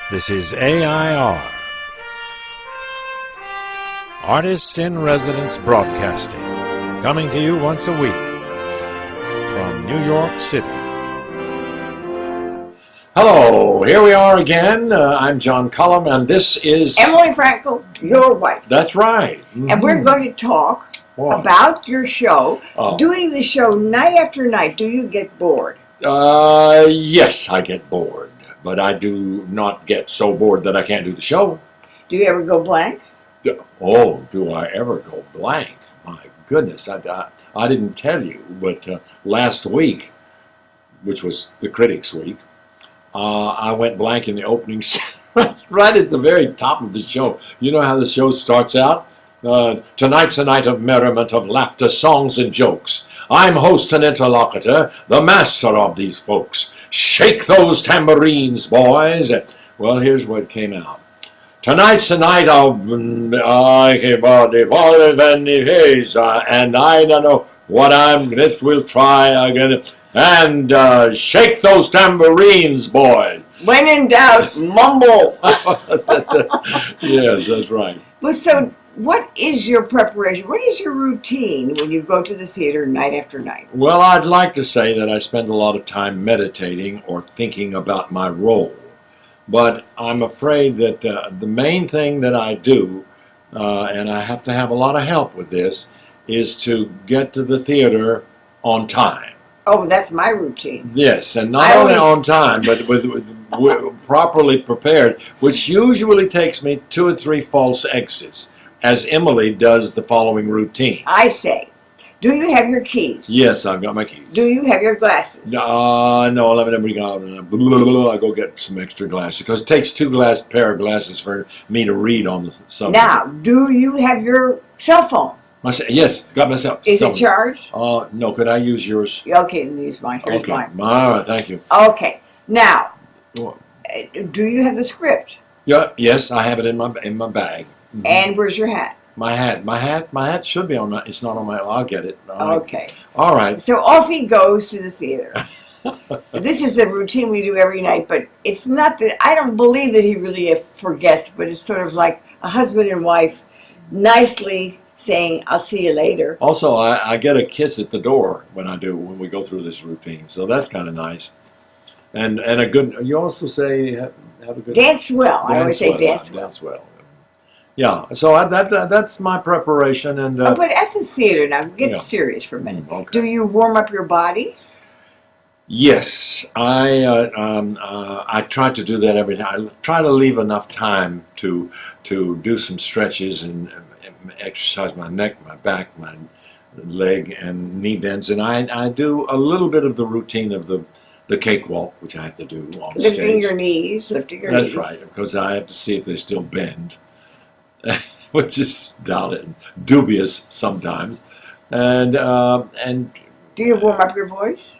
This is AI.R. Artists in Residence Broadcasting, coming to you once a week from New York City. Hello, here we are again. I'm John Cullum, and this is Emily Frankel, your wife. That's right. Mm-hmm. And we're going to talk about your show. Doing the show night after night, do you get bored? Yes, I get bored, but I do not get so bored that I can't do the show. Do you ever go blank? Oh, do I ever go blank? My goodness, I didn't tell you, but last week, which was the Critics Week, I went blank in the opening right at the very top of the show. You know how the show starts out? Tonight's a night of merriment, of laughter, songs, and jokes. I'm host and interlocutor, the master of these folks. Shake those tambourines, boys. Well, here's what came out. Tonight's a night of and I don't know what this will try again. And shake those tambourines, boys. When in doubt, mumble. Yes, that's right. But so, what is your preparation? What is your routine when you go to the theater night after night? Well, I'd like to say that I spend a lot of time meditating or thinking about my role. But I'm afraid that the main thing that I do, and I have to have a lot of help with this, is to get to the theater on time. Oh, that's my routine. Yes, and not only on time, but with properly prepared, which usually takes me 2 or 3 false exits, as Emily does the following routine. I say, do you have your keys? Yes, I've got my keys. Do you have your glasses? No, let me go. I go get some extra glasses, because it takes 2 pair of glasses for me to read on the subject. Now, do you have your cell phone? Yes, got myself. Is it charged? No, could I use yours? Okay, use mine. Here's mine. All right, thank you. Okay, now, do you have the script? Yeah, yes, I have it in my bag. Mm-hmm. And where's your hat? My hat should be on my. It's not on my. I'll get it. Okay. All right. So off he goes to the theater. This is a routine we do every night, but it's not that I don't believe that he really forgets. But it's sort of like a husband and wife, nicely saying, "I'll see you later." Also, I get a kiss at the door when we go through this routine, so that's kind of nice. And a good. You also say have a good dance well. I always say dance well. Dance well. Yeah, so that's my preparation. And but at the theater, now get serious for a minute. Okay. Do you warm up your body? Yes, I try to do that every time. I try to leave enough time to do some stretches and exercise my neck, my back, my leg, and knee bends. And I do a little bit of the routine of the cakewalk, which I have to do on stage. Lifting your knees. That's right, because I have to see if they still bend. Which is doubted, dubious sometimes, and do you warm up your voice?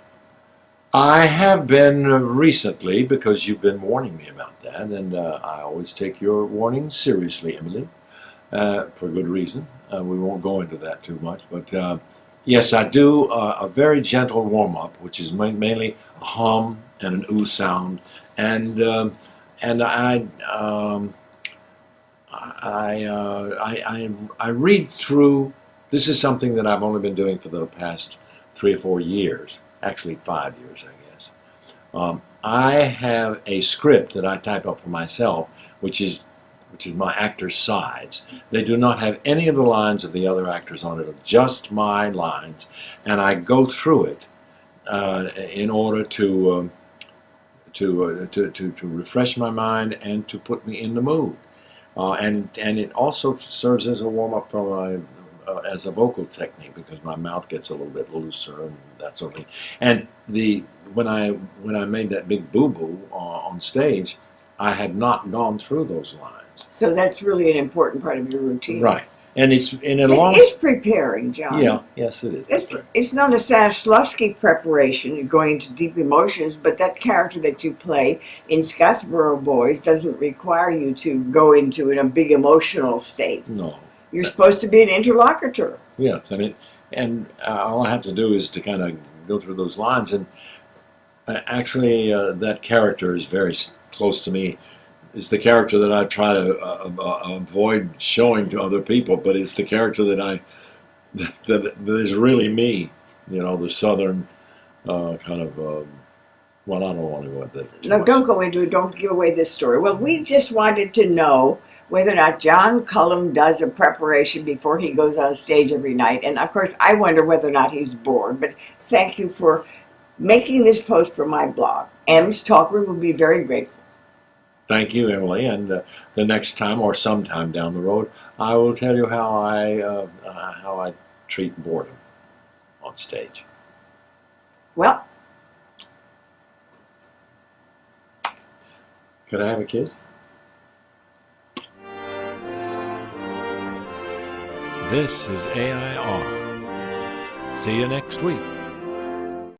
I have been recently, because you've been warning me about that, and I always take your warning seriously, Emily, for good reason. We won't go into that too much, but yes, I do a very gentle warm up, which is mainly a hum and an ooh sound, and I read through. This is something that I've only been doing for the past 3 or 4 years, actually 5 years, I guess. I have a script that I type up for myself, which is my actors' sides. They do not have any of the lines of the other actors on it, just my lines, and I go through it in order to refresh my mind and to put me in the mood. And it also serves as a warm-up for as a vocal technique, because my mouth gets a little bit looser and that sort of thing. And when I made that big boo-boo on stage, I had not gone through those lines. So that's really an important part of your routine. Right. And it's preparing, John. Yeah, yes, it is. It's not a Stanislavski preparation, going into deep emotions, but that character that you play in Scottsboro Boys doesn't require you to go into a big emotional state. No. You're supposed to be an interlocutor. Yes, and all I have to do is to kind of go through those lines, and actually that character is very close to me It's the character that I try to avoid showing to other people, but it's the character that is really me. You know, the southern kind of. Well, I don't want to go into that too No, much. don't go into it. Don't give away this story. Well, we just wanted to know whether or not John Cullum does a preparation before he goes on stage every night. And of course, I wonder whether or not he's bored. But thank you for making this post for my blog. M's Talker will be very grateful. Thank you, Emily. And the next time, or sometime down the road, I will tell you how I treat boredom on stage. Well, Could I have a kiss? This is AI.R. See you next week.